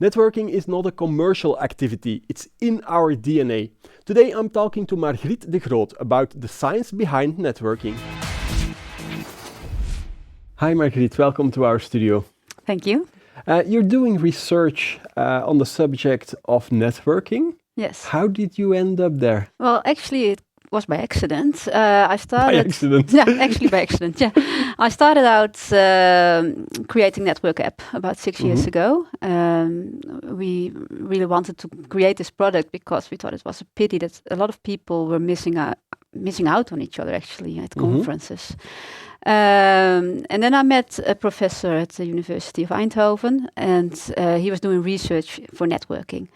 Networking is not a commercial activity, it's in our DNA. Today I'm talking to Margriet de Groot about the science behind networking. Hi Margriet, welcome to our studio. Thank you. You're doing research on the subject of networking. Yes. How did you end up there? Well, actually, it was by accident. I started. By accident? Yeah, actually by accident. Yeah, I started out creating Network app about 6 years ago. We really wanted to create this product because we thought it was a pity that a lot of people were missing out on each other actually at conferences. And then I met a professor at the University of Eindhoven, and he was doing research for networking.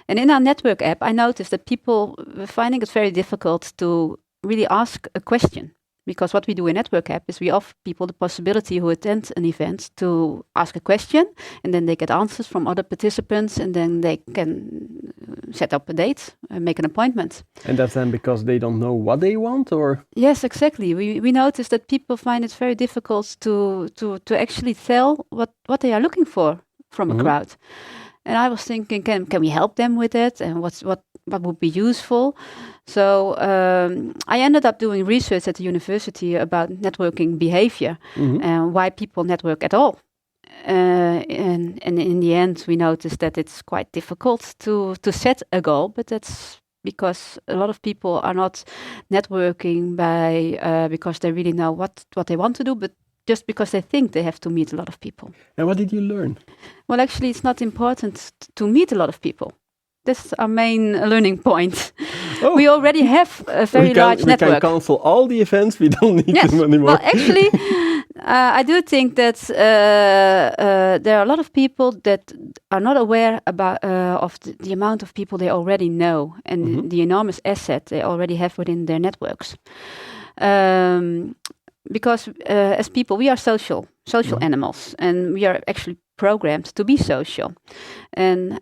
And in our Network app, I noticed that people were finding it very difficult to really ask a question. Because what we do in Network app is we offer people the possibility who attend an event to ask a question, and then they get answers from other participants, and then they can set up a date, make an appointment. And that's then because they don't know what they want, or? Yes, exactly. We noticed that people find it very difficult to actually tell what they are looking for from a crowd. And I was thinking, can we help them with it, and what would be useful? So I ended up doing research at the university about networking behavior and why people network at all. And in the end, we noticed that it's quite difficult to set a goal, but that's because a lot of people are not networking because they really know what they want to do, but just because they think they have to meet a lot of people. And what did you learn? Well, actually, it's not important to meet a lot of people. That's our main learning point. Oh. We already have a very large network. We can cancel all the events. We don't need them anymore. Well, actually, I do think that there are a lot of people that are not aware about of the amount of people they already know and the enormous asset they already have within their networks. Because as people, we are social animals, and we are actually programmed to be social. And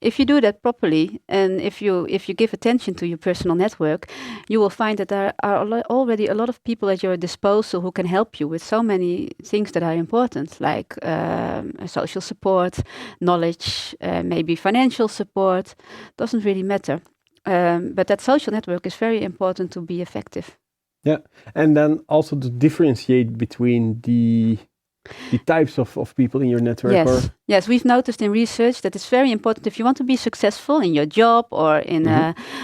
if you do that properly, and if you give attention to your personal network, you will find that there are already a lot of people at your disposal who can help you with so many things that are important, like social support, knowledge, maybe financial support. Doesn't really matter. But that social network is very important to be effective. Yeah, and then also to differentiate between the types of people in your network. Yes, we've noticed in research that it's very important if you want to be successful in your job or in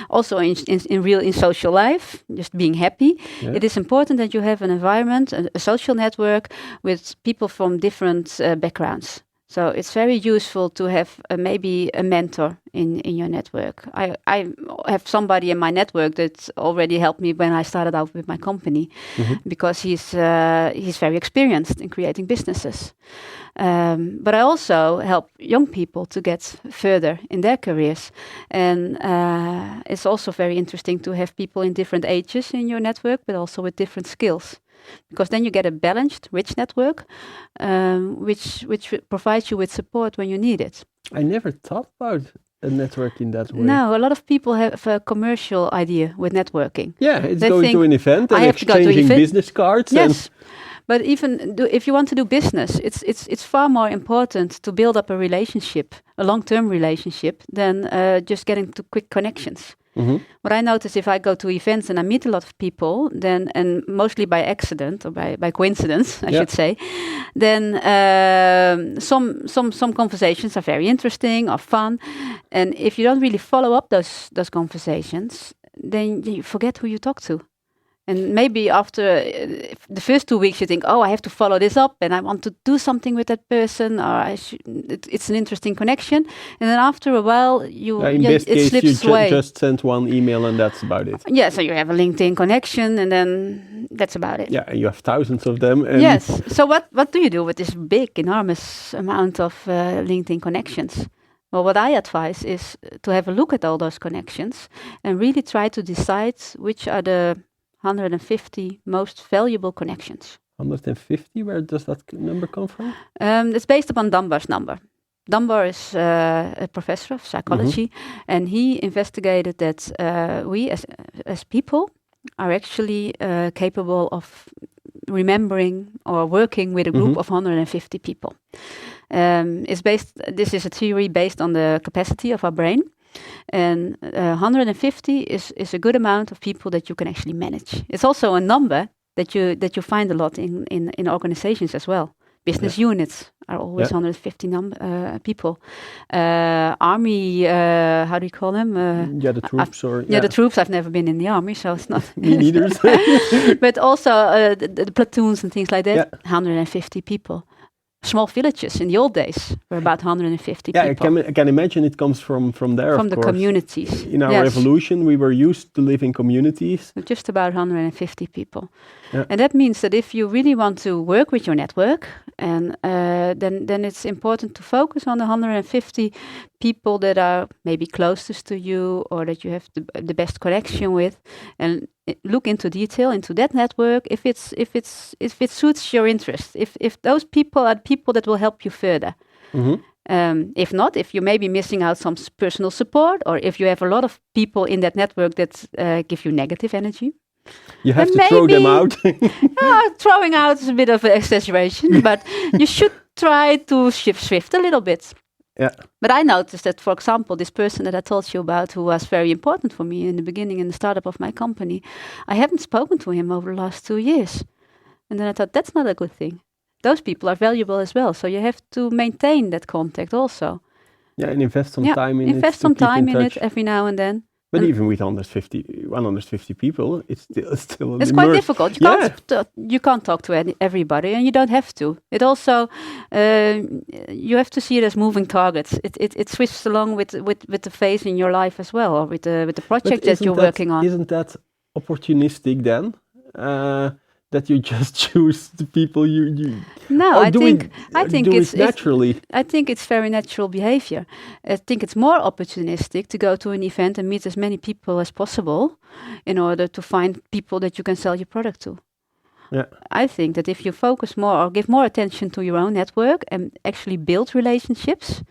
also in social life, just being happy. Yeah. It is important that you have an environment, a social network with people from different backgrounds. So it's very useful to have maybe a mentor in your network. I have somebody in my network that already helped me when I started out with my company, because he's very experienced in creating businesses. But I also help young people to get further in their careers. And it's also very interesting to have people in different ages in your network, but also with different skills. Because then you get a balanced, rich network, which provides you with support when you need it. I never thought about a network in that way. No, a lot of people have a commercial idea with networking. Yeah, it's going to an event and exchanging business cards. Yes, but even if you want to do business, it's far more important to build up a relationship, a long-term relationship, than just getting to quick connections. What I notice if I go to events and I meet a lot of people, then, and mostly by accident or by coincidence, I should say, then some conversations are very interesting or fun, and if you don't really follow up those conversations, then you forget who you talk to. And maybe after the first 2 weeks, you think, "Oh, I have to follow this up, and I want to do something with that person, or it's an interesting connection." And then after a while, it slips away. Just send one email, and that's about it. Yeah, so you have a LinkedIn connection, and then that's about it. Yeah, and you have thousands of them. And yes. So what do you do with this big, enormous amount of LinkedIn connections? Well, what I advise is to have a look at all those connections and really try to decide which are the 150 most valuable connections. 150? Where does that number come from? It's based upon Dunbar's number. Dunbar is a professor of psychology, and he investigated that we as people are actually capable of remembering or working with a group of 150 people. This is a theory based on the capacity of our brain. And 150 is a good amount of people that you can actually manage. It's also a number that you find a lot in organizations as well. Business units are always 150 people. Army, how do you call them? The troops the troops. I've never been in the army, so it's not. Me neither. But also the platoons and things like that. 150 people. Small villages in the old days were about 150 people. I can imagine it comes from there. From the communities. In our revolution, we were used to live in communities. Just about 150 people. Yeah. And that means that if you really want to work with your network, and then it's important to focus on the 150 people that are maybe closest to you or that you have the best connection with, and look into detail into that network if it suits your interest. If those people are people that will help you further. Mm-hmm. If not, if you may be missing out some personal support, or if you have a lot of people in that network that give you negative energy, you have to throw them out. Throwing out is a bit of an exaggeration, but you should try to shift a little bit. Yeah. But I noticed that, for example, this person that I told you about, who was very important for me in the beginning, in the startup of my company, I haven't spoken to him over the last 2 years. And then I thought, that's not a good thing. Those people are valuable as well. So you have to maintain that contact also. Yeah, and invest some time in it. Invest some time in it every now and then. But even with 150 people, it's still it's quite difficult. You can't talk to everybody, and you don't have to. It also you have to see it as moving targets. It switches along with the phase in your life as well, or with the project that you're working on. Isn't that opportunistic then? That you just choose the people you No, I think it's naturally. I think it's very natural behavior. I think it's more opportunistic to go to an event and meet as many people as possible in order to find people that you can sell your product to. Yeah. I think that if you focus more or give more attention to your own network and actually build relationships,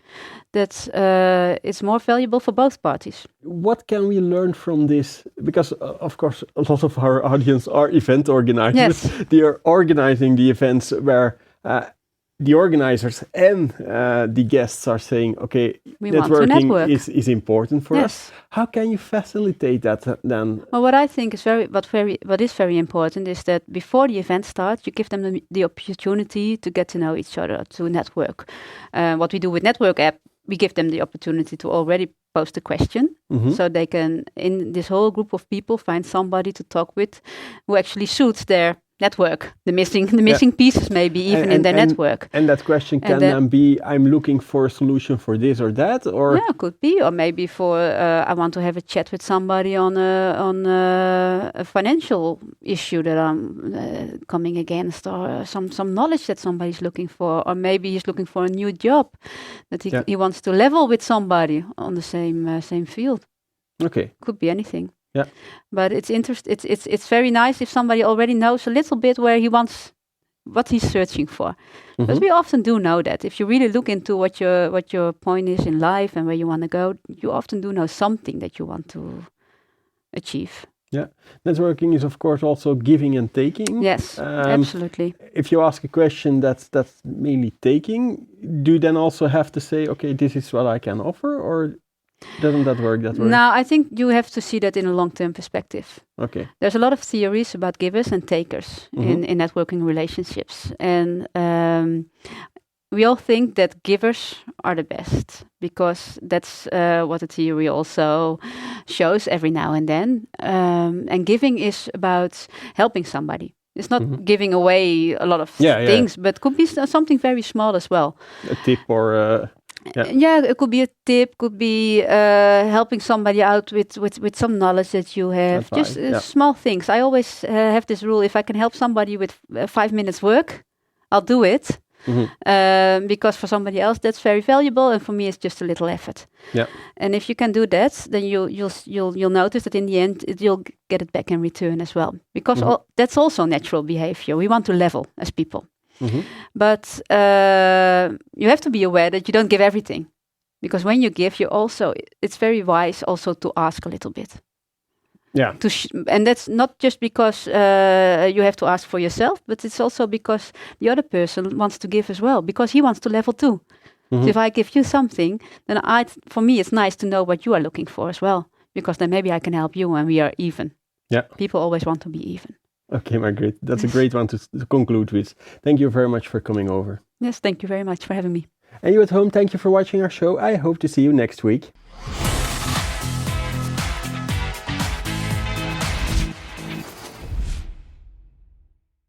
that it's more valuable for both parties. What can we learn from this? Because, of course, a lot of our audience are event organizers. Yes. They are organizing the events where the organizers and the guests are saying, okay, networking is important for us. How can you facilitate that then? Well, what I think is what is very important is that before the event starts, you give them the opportunity to get to know each other, to network. What we do with Network app, we give them the opportunity to already post a question, so they can, in this whole group of people, find somebody to talk with who actually suits their network, the missing pieces maybe even in their network. And that question can then be, I'm looking for a solution for this or that, or could be, or maybe for I want to have a chat with somebody on a financial issue that I'm coming against, or some knowledge that somebody's looking for, or maybe he's looking for a new job that he wants to level with somebody on the same field. Okay, could be anything. Yeah, but it's very nice if somebody already knows a little bit where he wants, what he's searching for. Because we often do know that if you really look into what your point is in life and where you want to go, you often do know something that you want to achieve. Yeah, networking is of course also giving and taking. Yes, absolutely. If you ask a question that's mainly taking, do you then also have to say, okay, this is what I can offer, or doesn't that work that way? No, I think you have to see that in a long-term perspective. Okay. There's a lot of theories about givers and takers in networking relationships. And we all think that givers are the best because that's what the theory also shows every now and then. And giving is about helping somebody. It's not giving away a lot of things, but could be something very small as well. A tip or... it could be a tip, could be helping somebody out with some knowledge that you have. Advice, just small things. I always have this rule: if I can help somebody with 5 minutes work, I'll do it. Because for somebody else that's very valuable, and for me it's just a little effort. Yeah. And if you can do that, then you'll notice that in the end you'll get it back in return as well. Because that's also natural behavior. We want to level as people. But you have to be aware that you don't give everything, because when you give, it's very wise also to ask a little bit. Yeah. And that's not just because you have to ask for yourself, but it's also because the other person wants to give as well, because he wants to level too. So if I give you something, then for me, it's nice to know what you are looking for as well, because then maybe I can help you and we are even. Yeah. People always want to be even. Okay, Margriet. That's a great one to conclude with. Thank you very much for coming over. Yes, thank you very much for having me. And you at home, thank you for watching our show. I hope to see you next week.